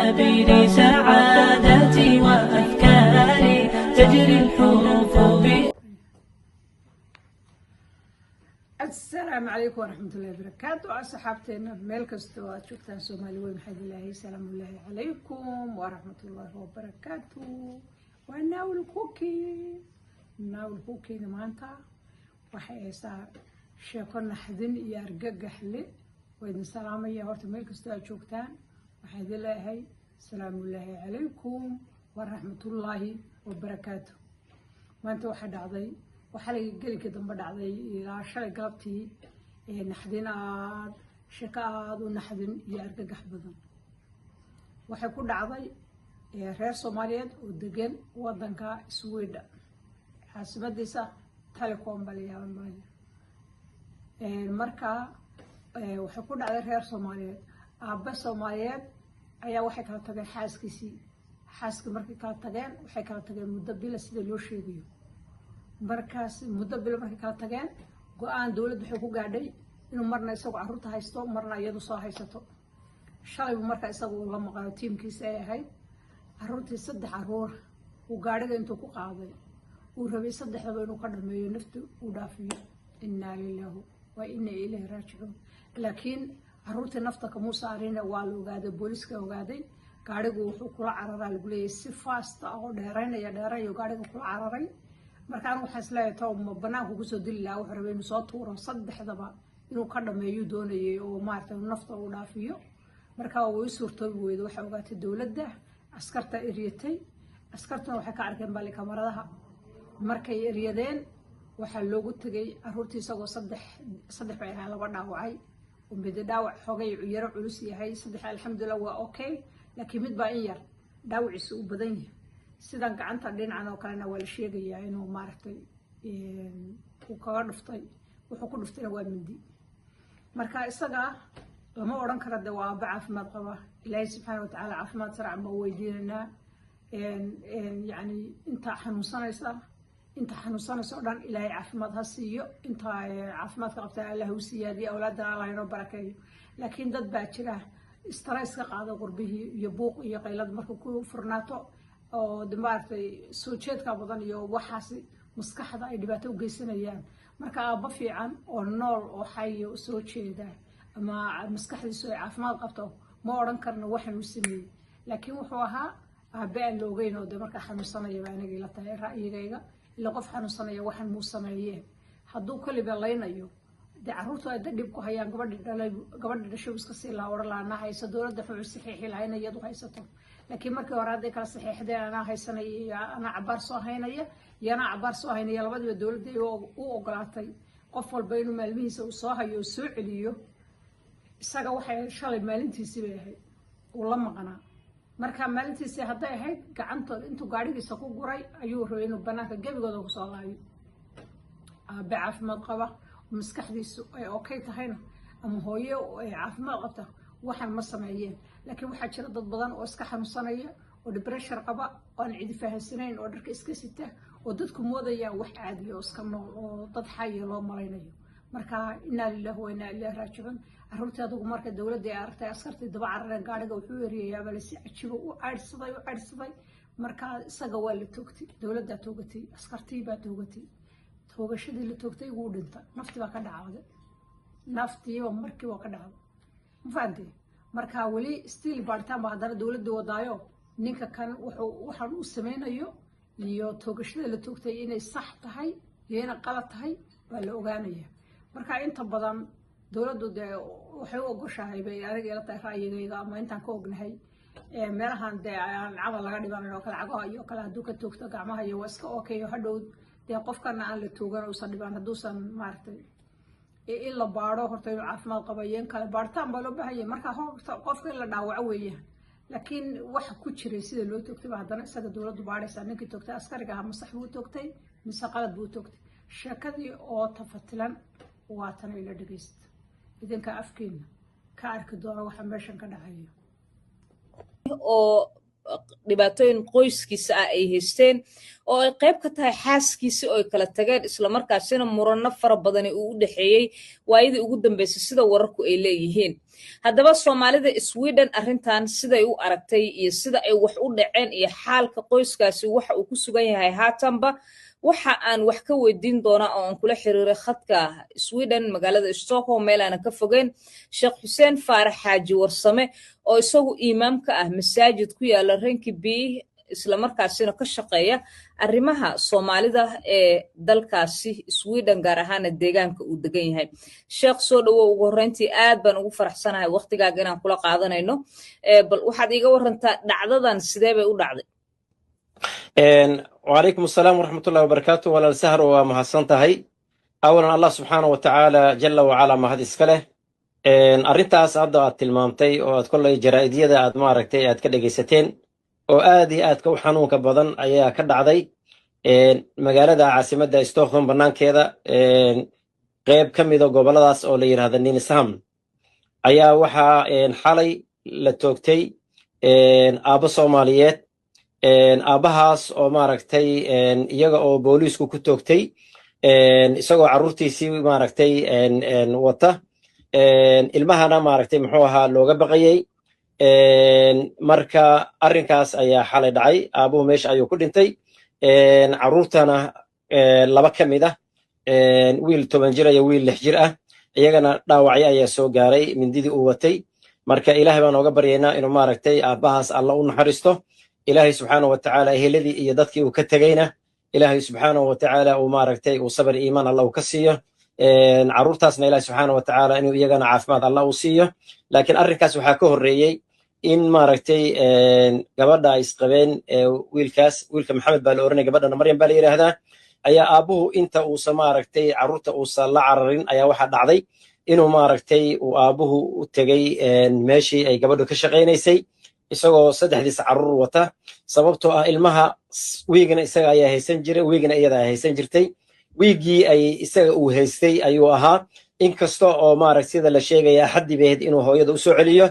سبيل سعادتي وأفكاري تجري الحروف السلام عليكم ورحمة الله وبركاته. أصحابتنا ميل كستو شفتان سومالي ومحد الله سلام الله عليكم ورحمة الله وبركاته. وناول كوكي maanta waxay haysaa sheeko naxdin iyo argagax leh. وإذن سلامية horta meel kastoo aad joogtaan waxaa idin leeyahay salaamullaahi calaykum waraxmatullaahi wabarakaatu. maanta waxaa dhacday waxaa la gelinka dambe dhacday ilaa shalay galabtii naxdin aad sheeko aad u naxdin iyo argagax badan waxay ku dhacday reer Soomaaliyeed oo degan wadanka Sweden caasimadiisa Telecom baliyaan marka waxay ku dhacday reer Soomaaliyeed aabba Soomaaliyeed ayaa waxay kala tageen xaaskii markay kala tageen waxay kala tageen muddo bil sida loo sheegayo markaas muddo bil markay kala tageen go'aan dawladdu waxay ku gaadhay inuu marna isagu carruurta haysto marna iyadu soo haysato shalay marka isagu la maqayo tiimkiisa ay ahayd carruurtii 3 carruur uu gaadhiga intuu ku qaaday uu rabay 3daba inuu ka dhameeyo naftu uu dhaafiyo inna lillahi wa inna ilayhi raaji'uun laakiin carruurtii nafta ka muusaarin waa la ogaaday booliska ogaaday gaadhigu wuxuu kula cararay lagu leeyahay si fast ah oo dheeraynaya gaadhiga kula cararay markaan waxa isleeyahay too banaanku ku soo dili lahaa wuxuu rabay inuu soo tuuro 3daba inuu ka dhameeyo doonayay oo maartay nafta uu dhaafiyo marka way suurtooy weeydo waxa ogaatay dawladda askarta eriyatay askartuna waxay ka arkeen bali kamaradaha markay eriyadeen waxa loogu tagay carruurtii isagoo 3 bay ahaa laba dhaawacay oo mid dhaawac xogay yaro culus yahay 3 alxamdulillah waa okay laakiin mid baa in yar dhaawaciisu u badan yahay sidan gacanta dhinacan oo kalena waa la sheegayaa inuu maartay uu kaga dhuftay wuxuu ku dhuftay waa mindi marka isaga lama oran karo de waa caafimaad qaba ilaahay subhanahu wa ta'ala caafimaad sarca ma weydiinana yani inta xanuunsanaysa dhan ilaahay caafimaad ha siiyo inta caafimaadka qabta Allah u siyaadiyo awlaadana Allah inoo barakeeyo laakiin dad baa jira stress ka qaada qurbihii iyo buuq iyo qaylad marka ku furnaato oo dimaartay soo jeedka badan iyo waxaas maskaxda ay dhibaato u geysanayaan marka aabba fiican oo nool oo xayo soo jeeda ama maskaxdiisu ay caafimaad qabto ma oran karno waxaan u sameeyay laakiin wuxuu ahaa aabba aan la ogeyn oo marka xanuunsanaya aniga ila tahay ra'yigayga ila qof xanuunsanaya waxaan muu sameeyay hadduu kaliba laynayo de carruurtu ay dib ku hayaan gabadha dhashay iska sii la oran laana hayso dawladda wuxuu saxiixi lahayn iyadu haysato laakiin markii hore haday kala saxiixdeen ana haysanay ana cabaar soo haynaya labadiba dawladda u ogolaatay qof walba inuu maalmihiisa uu soo hayo soo celiyo isaga waxay shalay maalintiisii bay ahayd uu la maqnaa marka maalintiisii haday ahayd gacantooda intuu gaadhigiisa ku guray ayuu rabay inuu banaanka gebigooda ku soo laayo aabba caafimaad qaba maskaxdiisu ay okay tahayna ama hooyo ay caafimaad qabta waxaan ma sameeyeen laakiin waxa jira dad badan oo iska xanuunsanaya oo depression qaba oo aan cidi fahansanayn oo dharka iska sita oo dadku moodaya wax caadi oo iska nool oo dad xay loo malaynayo marka inna lillahi wa inna ilayhi raaji'uun carruurtaadu marka dawladda ay aragtay askartii daba carareen gaadhiga wuxuu eeriyaa bal si cajibo u caadsaday marka isaga waa la toogtay dawladda toogtay askartii baa toogtay toogashadii la toogtay uu dhintay naftii baa ka dhacday markii waa ka dhacday mafahantay marka wali still baaritaan baa hadana dawladda wadaayo ninka kan waxaan u sameynayo iyo toogashada la toogtay inay sax tahay iyo inay qalad tahay waa la ogaanaya marka inta badan dawladdu de waxay u ogoshahay bay aniga ila tahay ra'yigayga ama intaan ka ognahay meelahan de aan camal laga dhiban oo kala cagaha iyo kala haduu ka toogto gacmaha iyo waska okay hadhow de qofkana aan la toogan oo sadhiban haduusan maartay in la baaro horta inuu caafimaad qabayeen kala baartaan baa loo baahan marka horta qofka la dhaawaco weeyaan laakiin waxa ku jiray sida loo toogtay hadana isaga dawladdu baaraysa ninkii toogtay askariga ama sax buu toogtay mise qalad buu toogtay sheekadii oo tafatilan waa tan ila dhageyst idinka afkiina ka arki doona waxa meeshan ka dhacayo oo dhibaatooyin qoyskiisa ay haysteen oo ay qayb ka tahay xaaskiisii oo ay kala tageen isla markaasina muranno fara badani uu u dhexeeyey waayadii ugu dambeysay sida wararku ay leeyihiin. haddaba soomaalida Sweden arrintan siday u aragtay iyo sida ay wax u dhaceen iyo xaalka qoyskaasi waxa uu ku sugan yahay haatanba waxa aan wax ka weydiin doonaa oo aan kula xiriiray khadka Sweden magaalada Stockholm meel aan ka fogeyn Sheekh Xuseen Faarax Xaaji Warsame oo isagu imaam ka ah masaajid ku yaala Rinkeby isla markaasina ka shaqeeya arrimaha Soomaalida ee dalkaasi Sweden gaar ahaan deegaanka uu degan yahay. Sheekh soo dhawow ugu horreyntii aad baan ugu faraxsanahay waqtigaaga inaan kula qaadanayno bal waxaad iiga warantaa dhacdadan sidee bay u dhacday. وعليكم السلام ورحمة الله وبركاته ولا السهر وما هسنتهي أولا الله سبحانه وتعالى جل وعلا ما هذا إسكاله أرنتاس أدى التلمامتي وأتكلم جرائدية أد ماركتي أد كده جيستين وآدي أد كو حنون كبدن أيها كده عدي مجال ده عاصمة ده استوخم بنان كده قيب كم إذا قبل داس أولي هذا النين سهم أيها وحى حالي لتوكتي أبو صوماليات aabahaas oo maaragtay iyaga oo booliisku ku toogtay isagoo carruurtiisii maaragtay wata ilmahana maaragtay muxuu ahaa looga baqayay marka arrinkaas ayaa xalay dhacay aabuhu meesha ayuu ku dhintay carruurtana laba ka mid ah wiil 10 jir iyo wiil 6 jir ah iyagana dhaawacyo ayaa soo gaaray mindidii uu watay marka ilaahay baan uga baryaynaa inuu maaragtay aabahaas alla u naxariisto إلهي سبحانه وتعالى هي الذي يدتك وكتجينا إلهي سبحانه وتعالى وماركتي وصبر إيمان الله وكسيه عرورتاسنا إلهي سبحانه وتعالى إنه يجانا عافمات الله وصيه لكن أركاس وحاكوه الرئي إن ماركتي قبضة إسقبين ويلك محمد بالورني قبضة مريم بالير هذا أي أبوه أنت وص ماركتي عرورته وص الله عررين أي واحد عضي إنه ماركتي وأبوه تجي ماشي أي قبضة كشغين يسي isagoo 3 carruur wata sababtoo ah ilmaha wiigana isaga ayaa haysan jiray wiigana iyada ay haysan jirtay wiigii ay isaga uu haystay ayuu ahaa inkasta oo maarag sida la sheegay xaddi beed inuu hooyada u soo celiyo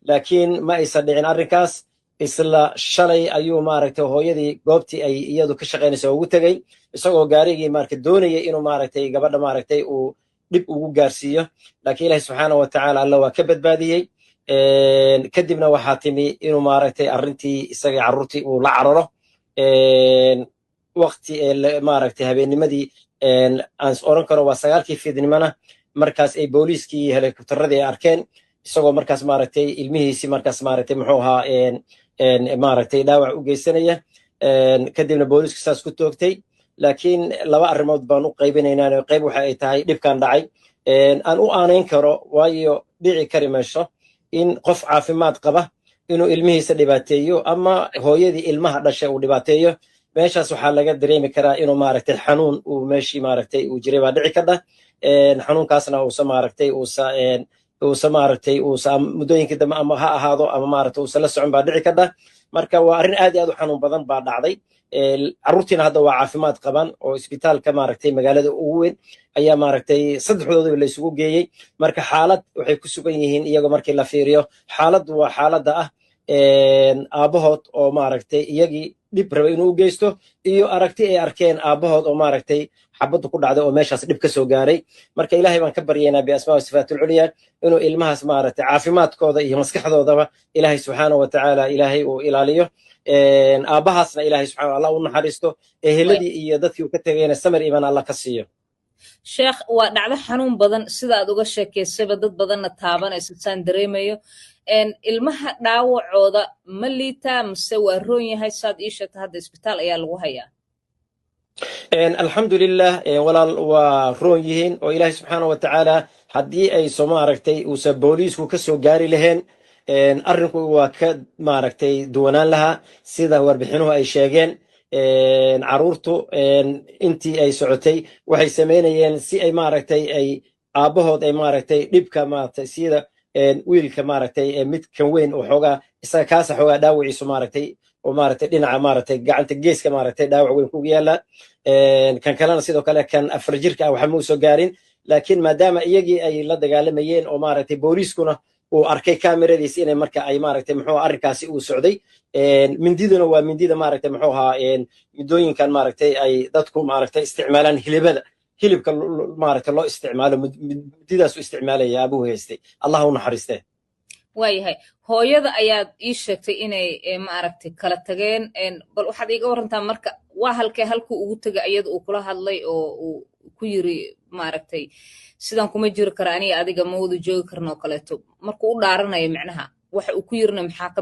laakiin ma aysan dhicin arrinkaas isla shalay ayuu maaragtay hooyadii goobtii ay iyadu ka shaqeynayso ugu tagay isagoo gaarigii maaragtay doonayay inuu maaragtay gabadha maaragtay uu dib ugu gaarsiiyo laakiin Ilaahay subxaanahu wa ta'aala alla waa ka badbaadiyay kadibna waxaa timi inuu maaragtay arrintii isaga carruurtii uu la cararo waqti maaragtay habeennimadii aan oran karo waa 9kii fiidnimana markaas ay booliiskii helikobtaradii ay arkeen isagoo markaas maaragtay ilmihiisii markaas maaragtay muxuu ahaa maaragtay dhaawac u geysanaya kadibna booliisku saas ku toogtay laakiin laba arrimood baan u qaybinaynaa qayb waxa ay tahay dhibkan dhacay aan u aanayn karo waayo dhici kari meesho in qof caafimaad qaba inuu ilmihiisa dhibaateeyo ama hooyadii ilmaha dhashay uu dhibaateeyo meeshaas waxaa laga dareemi karaa inuu maaragtay xanuun uu meeshii maaragtay uu jiray baa dhici kadha xanuunkaasna uusa maaragtay uusa maaragtay uusa muddooyinkii dambe ama ha ahaado ama maaragtay uusa la socon baa dhici kadha marka waa arrin aad iyo aad u xanuun badan baa dhacday carruurtiina hadda waa caafimaad qaban oo isbitaalka maaragtay magaalada ugu weyn ayaa maaragtay saddexdooda la isugu geeyey marka xaalad waxay ku sugan yihiin iyagoo markii la fiiriyo xaalad waa xaaladda ah aabahood oo maaragtay iyagii dhib raba inuu u geysto iyo aragti ay arkeen aabahood oo maaragtay xabaddu ku dhacday oo meeshaas dhib ka soo gaaray marka ilaahay baan ka baryaynaa biasmaa sifaatul culya inuu ilmahaas maaragtay caafimaadkooda iyo maskaxdoodaba ilaahay subxaanahu wa ta'aala ilaahay uu ilaaliyo aabahaasna ilaahay subxaanahu allah u naxariisto eheladii iyo dadkii uu ka tagayna samir iimaan allah ka siiyo sheekh waa dhacdo xanuun badan sida aad uga sheekaysayba dad badanna taabanaysa saan dareemayo ilmaha dhaawacooda ma liitaa mise waa roon yahay saad ii sheegta hadda isbitaal ayaa lagu hayaa alxamdulilah walaal waa roon yihiin oo ilaahay subxaanahu wa tacaala haddii ay soo maaragtay uusa booliisku ka soo gaari laheen arrinku waa ka maaragtay duwanaan lahaa sida warbixinuhu ay sheegeen carruurtu intii ay socotay waxay samaynayeen si ay maaragtay ay aabbahood ay maaragtay dhibka maaragtay sida wiilka maaragtay mid kan weyn oo xoogaa isaga kaasa xoogaa dhaawaciisu maaragtay oo maaragtay dhinaca maaragtay gacanta geeska maaragtay dhaawac weyn kugu yaala kan kalena sidoo kale kan 4 jirka ah waxa ma soo gaarin laakiin maadaama iyagii ay la dagaalamayeen oo maaragtay booliiskuna uu arkay kaamiradiisa inay marka ay maaragtay muxuu arrinkaasi uu socday mindiduna waa mindida maaragtay muxuu ahaa midooyinkan maaragtay ay dadku maaragtay isticmaalaan hilibka maaragtay loo isticmaalo mididaas u isticmaalaya abuhu haystay allah u naxariistee waayahay hooyada ayaad ii sheegtay inay maaragtay kala tageen bal waxaad iiga warantaa marka waa halkuu ugu tegay iyada uu kula hadlay oo uu ku yiri maaragtay sidan kuma jiri kara aniga adiga ma wada joogi karno oo kaleeto markuu u dhaaranayo macnaha waxa uu ku yirina maxaa ka